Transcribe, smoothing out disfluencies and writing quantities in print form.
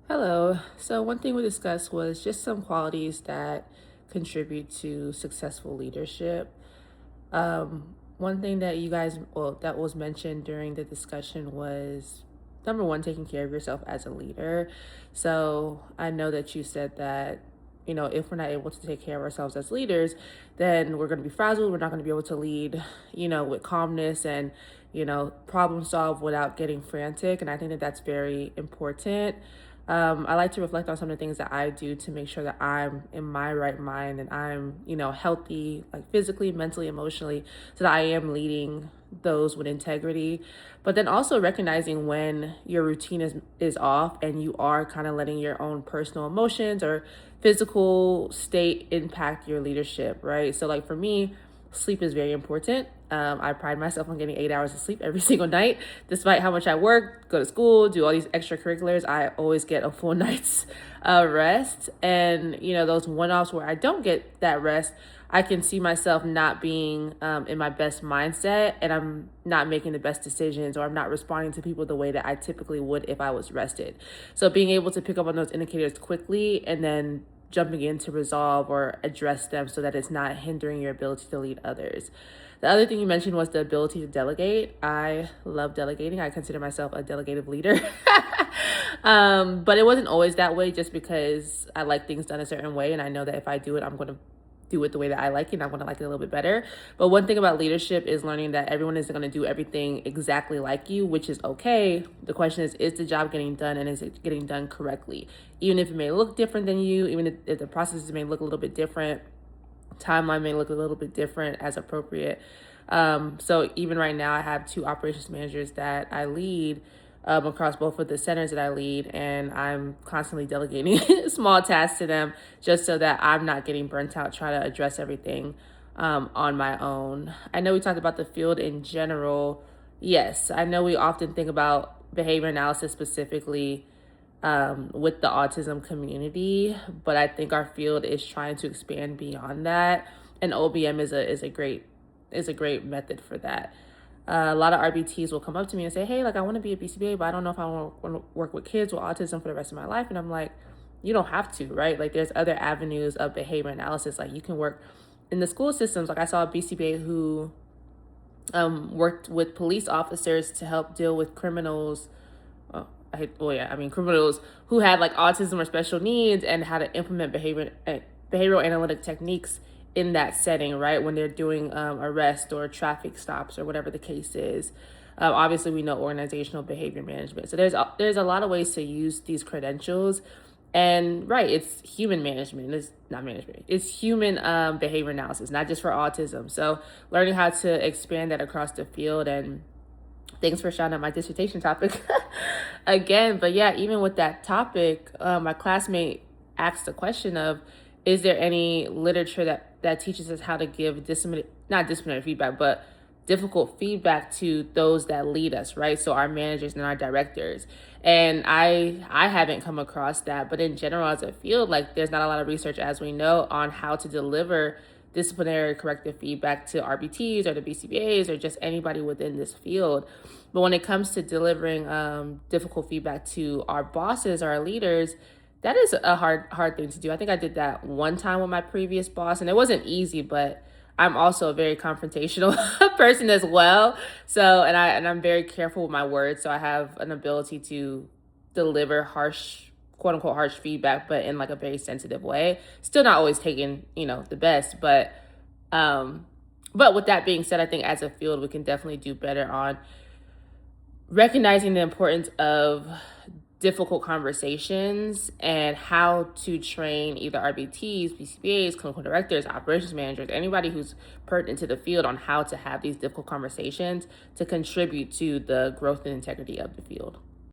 Hello. So, one thing we discussed was just some qualities that contribute to successful leadership. One thing that that was mentioned during the discussion was number one, taking care of yourself as a leader. So, I know that you said that, if we're not able to take care of ourselves as leaders, then we're going to be frazzled. We're not going to be able to lead, with calmness and, problem solve without getting frantic. And I think that that's very important. I like to reflect on some of the things that I do to make sure that I'm in my right mind and I'm, healthy, like physically, mentally, emotionally, so that I am leading those with integrity. But then also recognizing when your routine is off and you are kind of letting your own personal emotions or physical state impact your leadership, right? So like for me, sleep is very important. I pride myself on getting 8 hours of sleep every single night. Despite how much I work, go to school, do all these extracurriculars, I always get a full night's rest. And, those one offs where I don't get that rest, I can see myself not being in my best mindset and I'm not making the best decisions or I'm not responding to people the way that I typically would if I was rested. So being able to pick up on those indicators quickly and then jumping in to resolve or address them so that it's not hindering your ability to lead others. The other thing you mentioned was the ability to delegate. I love delegating. I consider myself a delegative leader. But it wasn't always that way just because I like things done a certain way. And I know that if I do it, I'm going to do it the way that I like it and I'm going to like it a little bit better. But one thing about leadership is learning that everyone isn't going to do everything exactly like you, which is okay. The question is the job getting done and is it getting done correctly? Even if it may look different than you, even if the processes may look a little bit different, timeline may look a little bit different as appropriate. So even right now, I have two operations managers that I lead across both of the centers that I lead, and I'm constantly delegating small tasks to them just so that I'm not getting burnt out trying to address everything on my own. I know we talked about the field in general. Yes, I know we often think about behavior analysis specifically with the autism community, but I think our field is trying to expand beyond that, and OBM is a great method for that. A lot of RBTs will come up to me and say, "Hey, like I want to be a BCBA, but I don't know if I want to work with kids with autism for the rest of my life." And I'm like, "You don't have to, right? Like there's other avenues of behavior analysis. Like you can work in the school systems. Like I saw a BCBA who worked with police officers to help deal with criminals. Criminals who had like autism or special needs and how to implement behavioral analytic techniques in that setting, right? When they're doing arrest or traffic stops or whatever the case is. Obviously, we know organizational behavior management. So there's a lot of ways to use these credentials, and right, it's human management. It's not management. It's human behavior analysis, not just for autism. So learning how to expand that across the field. And thanks for shouting out my dissertation topic again. But yeah, even with that topic, my classmate asked the question of, is there any literature that teaches us how to give not disciplinary feedback, but difficult feedback to those that lead us, right? So our managers and our directors. And I haven't come across that, but in general as a field, like there's not a lot of research, as we know, on how to deliver disciplinary corrective feedback to RBTs or the BCBAs or just anybody within this field. But when it comes to delivering difficult feedback to our bosses, our leaders, that is a hard thing to do. I think I did that one time with my previous boss, and it wasn't easy, but I'm also a very confrontational person as well. So, and I'm very careful with my words. So I have an ability to deliver harsh, quote unquote, harsh feedback, but in like a very sensitive way. Still not always taking, the best, but with that being said, I think as a field, we can definitely do better on recognizing the importance of difficult conversations and how to train either RBTs, PCBAs, clinical directors, operations managers, anybody who's pertinent to the field on how to have these difficult conversations to contribute to the growth and integrity of the field.